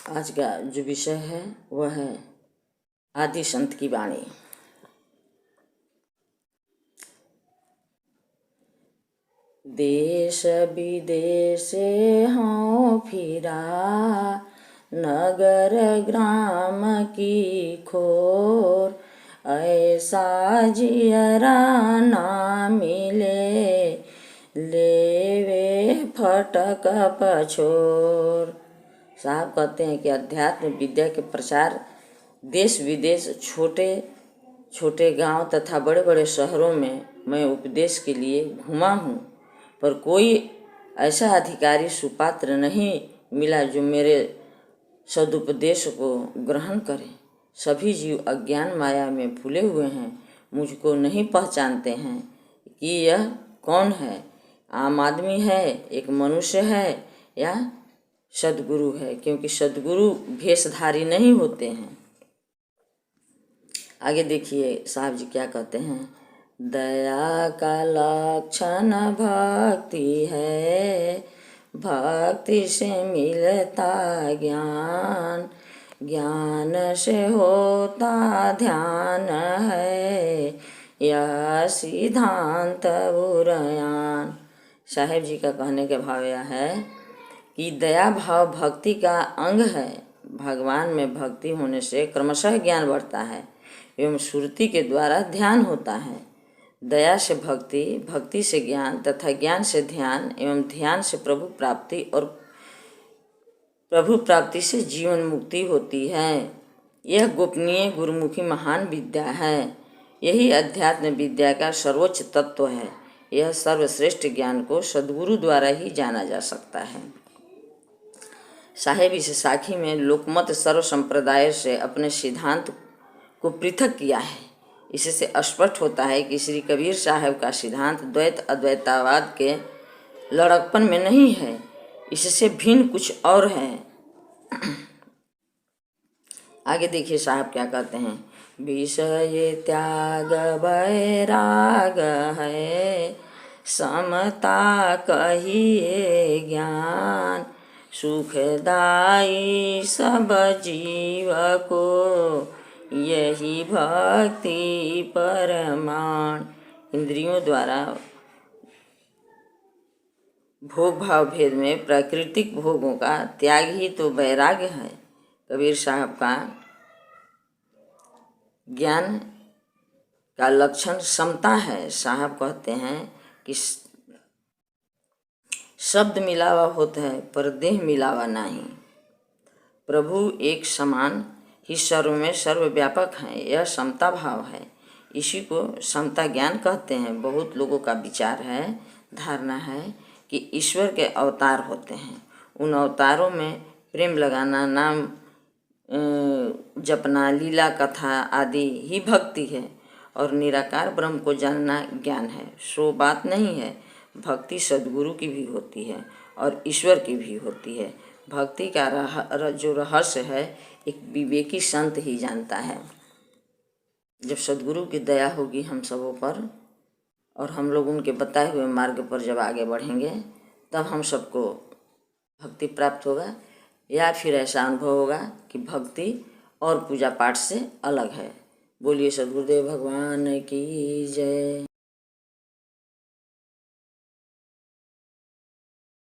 आज का जो विषय है वह है आदि संत की वाणी। देश विदेश हों फिरा, नगर ग्राम की खोर, ऐसा जियरा ना मिले, लेवे फटक पछोर। साहब कहते हैं कि अध्यात्म विद्या के प्रचार देश विदेश, छोटे छोटे गांव तथा बड़े बड़े शहरों में मैं उपदेश के लिए घूमा हूँ, पर कोई ऐसा अधिकारी सुपात्र नहीं मिला जो मेरे सदुपदेश को ग्रहण करे। सभी जीव अज्ञान माया में फूले हुए हैं, मुझको नहीं पहचानते हैं कि यह कौन है, आम आदमी है, एक मनुष्य है या सद्गुरु है, क्योंकि सद्गुरु भेषधारी नहीं होते हैं। आगे देखिए साहब जी क्या कहते हैं। दया का लक्षण भक्ति है, भक्ति से मिलता ज्ञान, ज्ञान से होता ध्यान है, यह सिद्धांत उरयान। साहेब जी का कहने का भाव यह है कि दया भाव भक्ति का अंग है। भगवान में भक्ति होने से क्रमशः ज्ञान बढ़ता है एवं श्रुति के द्वारा ध्यान होता है। दया से भक्ति, भक्ति से ज्ञान तथा ज्ञान से ध्यान एवं ध्यान से प्रभु प्राप्ति और प्रभु प्राप्ति से जीवन मुक्ति होती है। यह गोपनीय गुरुमुखी महान विद्या है। यही अध्यात्म विद्या का सर्वोच्च तत्व है। यह सर्वश्रेष्ठ ज्ञान को सद्गुरु द्वारा ही जाना जा सकता है। साहेब इस साखी में लोकमत सर्व संप्रदाय से अपने सिद्धांत को पृथक किया है। इससे स्पष्ट होता है कि श्री कबीर साहब का सिद्धांत द्वैत अद्वैतावाद के लड़कपन में नहीं है, इससे भिन्न कुछ और है। आगे देखिए साहब क्या कहते हैं। विषय त्याग वैराग है, समता कहिए ज्ञान, सुखदाई सब जीव को, यही भक्ति परमाण। इंद्रियों द्वारा भोग भाव भेद में प्राकृतिक भोगों का त्याग ही तो वैराग्य है। कबीर साहब का ज्ञान का लक्षण समता है। साहब कहते हैं कि शब्द मिलावा होता है पर देह मिलावा नहीं। प्रभु एक समान ही सर्व में सर्वव्यापक हैं, यह समता भाव है। इसी को समता ज्ञान कहते हैं। बहुत लोगों का विचार है, धारणा है कि ईश्वर के अवतार होते हैं, उन अवतारों में प्रेम लगाना, नाम जपना, लीला कथा आदि ही भक्ति है और निराकार ब्रह्म को जानना ज्ञान है। सो बात नहीं है। भक्ति सद्गुरु की भी होती है और ईश्वर की भी होती है। भक्ति का जो रहस्य है एक विवेकी संत ही जानता है। जब सद्गुरु की दया होगी हम सबों पर और हम लोग उनके बताए हुए मार्ग पर जब आगे बढ़ेंगे, तब हम सबको भक्ति प्राप्त होगा। या फिर ऐसा अनुभव होगा कि भक्ति और पूजा पाठ से अलग है। बोलिए सद्गुरुदेव भगवान की जय।